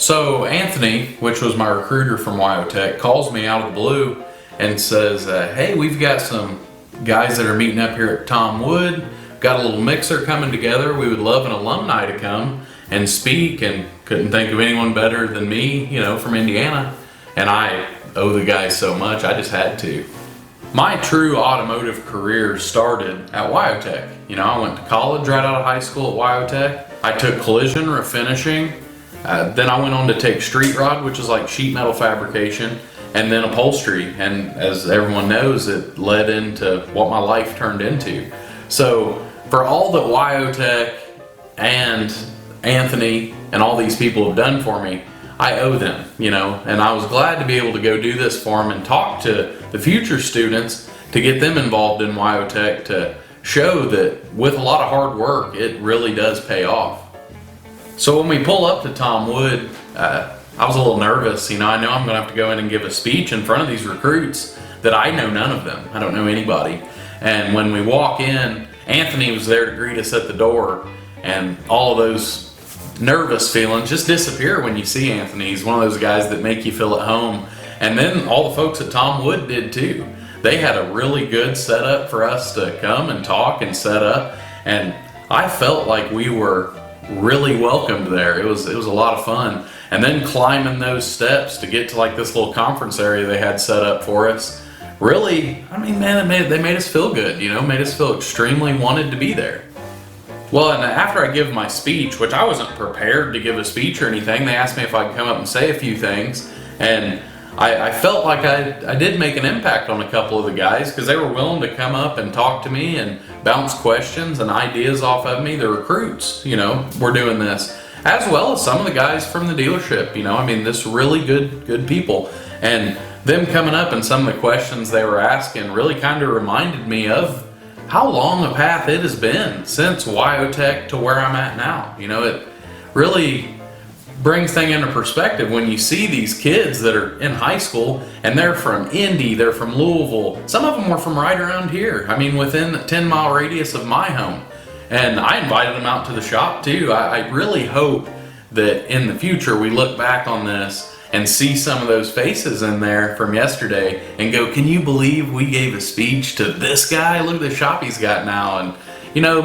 So Anthony, which was my recruiter from WyoTech, calls me out of the blue and says, hey, we've got some guys that are meeting up here at Tom Wood. Got a little mixer coming together. We would love an alumni to come and speak, and couldn't think of anyone better than me, from Indiana. And I owe the guys so much, I just had to. My true automotive career started at WyoTech. I went to college right out of high school at WyoTech. I took collision refinishing. Then I went on to take street rod, which is like sheet metal fabrication, and then upholstery. And as everyone knows, it led into what my life turned into. So for all that WyoTech and Anthony and all these people have done for me, I owe them, and I was glad to be able to go do this for them and talk to the future students to get them involved in WyoTech, to show that with a lot of hard work, it really does pay off. So when we pull up to Tom Wood, I was a little nervous. I know I'm gonna have to go in and give a speech in front of these recruits that I know none of them. I don't know anybody. And when we walk in, Anthony was there to greet us at the door, and all of those nervous feelings just disappear when you see Anthony. He's one of those guys that make you feel at home. And then all the folks at Tom Wood did too. They had a really good setup for us to come and talk and set up, and I felt like we were really welcomed there. It was a lot of fun. And then climbing those steps to get to like this little conference area they had set up for us, really, they made us feel good, made us feel extremely wanted to be there. Well, and after I give my speech, which I wasn't prepared to give a speech or anything, they asked me if I could come up and say a few things, and I felt like I did make an impact on a couple of the guys, because they were willing to come up and talk to me and bounce questions and ideas off of me. The recruits, were doing this, as well as some of the guys from the dealership, this really good people. And them coming up and some of the questions they were asking really kind of reminded me of how long a path it has been since WyoTech to where I'm at now. It really brings things into perspective when you see these kids that are in high school and they're from Indy, they're from Louisville. Some of them were from right around here. Within a 10-mile radius of my home. And I invited them out to the shop too. I really hope that in the future we look back on this and see some of those faces in there from yesterday and go, can you believe we gave a speech to this guy? Look at the shop he's got now. And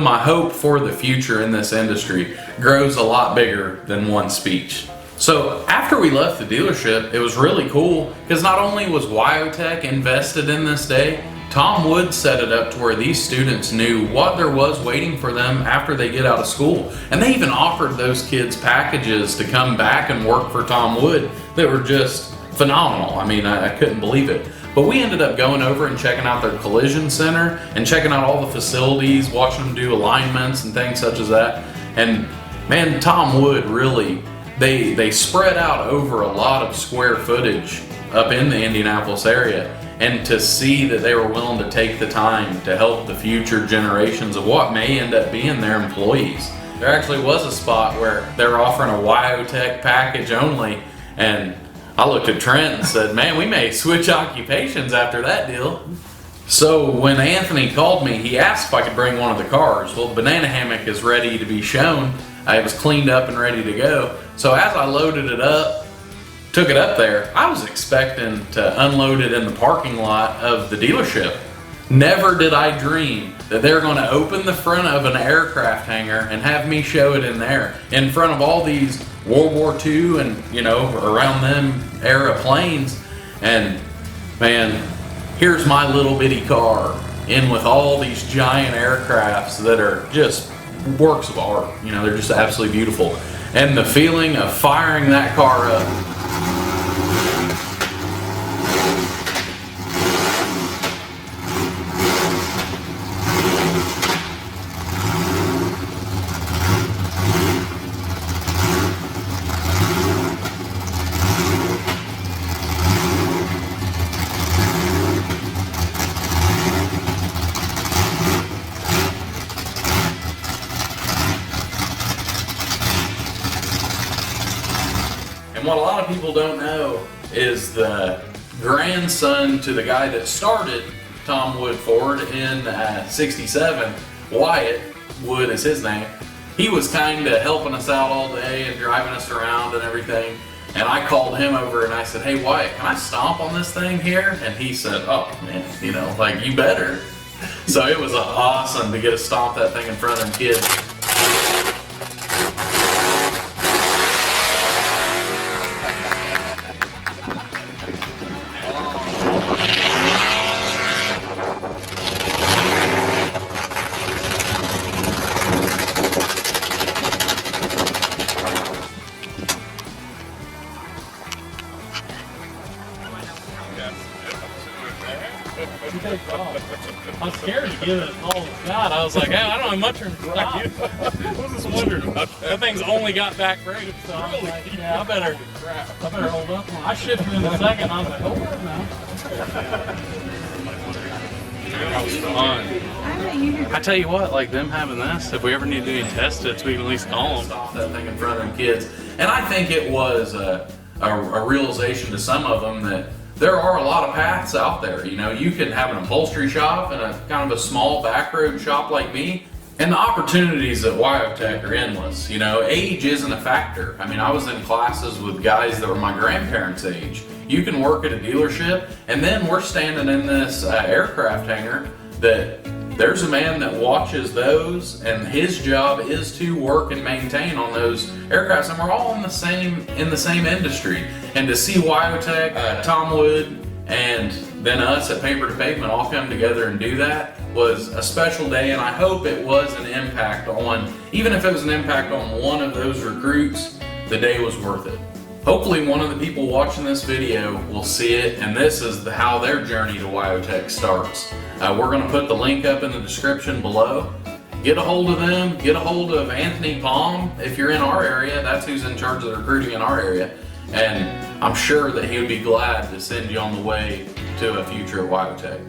my hope for the future in this industry grows a lot bigger than one speech. So after we left the dealership, it was really cool, because not only was WyoTech invested in this day, Tom Wood set it up to where these students knew what there was waiting for them after they get out of school. And they even offered those kids packages to come back and work for Tom Wood that were just phenomenal. I couldn't believe it. But we ended up going over and checking out their collision center and checking out all the facilities, watching them do alignments and things such as that. And man, Tom Wood really, they spread out over a lot of square footage up in the Indianapolis area. And to see that they were willing to take the time to help the future generations of what may end up being their employees. There actually was a spot where they were offering a WyoTech package only, and I looked at Trent and said, man, we may switch occupations after that deal. So when Anthony called me, he asked if I could bring one of the cars. Well, the banana hammock is ready to be shown. It was cleaned up and ready to go. So as I loaded it up, took it up there, I was expecting to unload it in the parking lot of the dealership. Never did I dream that they're going to open the front of an aircraft hangar and have me show it in there in front of all these World War II and around them era planes. And man, here's my little bitty car in with all these giant aircrafts that are just works of art. They're just absolutely beautiful. And the feeling of firing that car up, and what a lot of people don't know is the grandson to the guy that started Tom Wood Ford in '67, Wyatt Wood is his name. he was kind of helping us out all day and driving us around and everything. And I called him over and I said, hey Wyatt, can I stomp on this thing here? And he said, oh man, you know, like you better. So it was awesome to get to stomp that thing in front of them kids. I was scared to give it all it's got. I was like, hey, I don't have much room to stop. I was just wondering about that. That thing's only got back brakes, so I was like, yeah, I better hold up. I shifted in a second. I was like, hold up now. That was fun. I tell you what, like them having this, if we ever need to do any test hits, we can at least call them. Stop that thing in front of them kids. And I think it was a realization to some of them that there are a lot of paths out there. You know, you can have an upholstery shop and a kind of a small backroad shop like me, and the opportunities at WyoTech are endless. You know, age isn't a factor. I mean, I was in classes with guys that were my grandparents' age. You can work at a dealership, and then we're standing in this aircraft hangar that there's a man that watches those, and his job is to work and maintain on those aircrafts, and we're all in the same industry. And to see WyoTech, Tom Wood, and then us at Paper to Pavement all come together and do that was a special day, and I hope it was an impact on, even if it was an impact on one of those recruits, the day was worth it. Hopefully one of the people watching this video will see it, and this is how their journey to WyoTech starts. We're going to put the link up in the description below. Get a hold of them, get a hold of Anthony Palm if you're in our area. That's who's in charge of the recruiting in our area. And I'm sure that he would be glad to send you on the way to a future at WyoTech.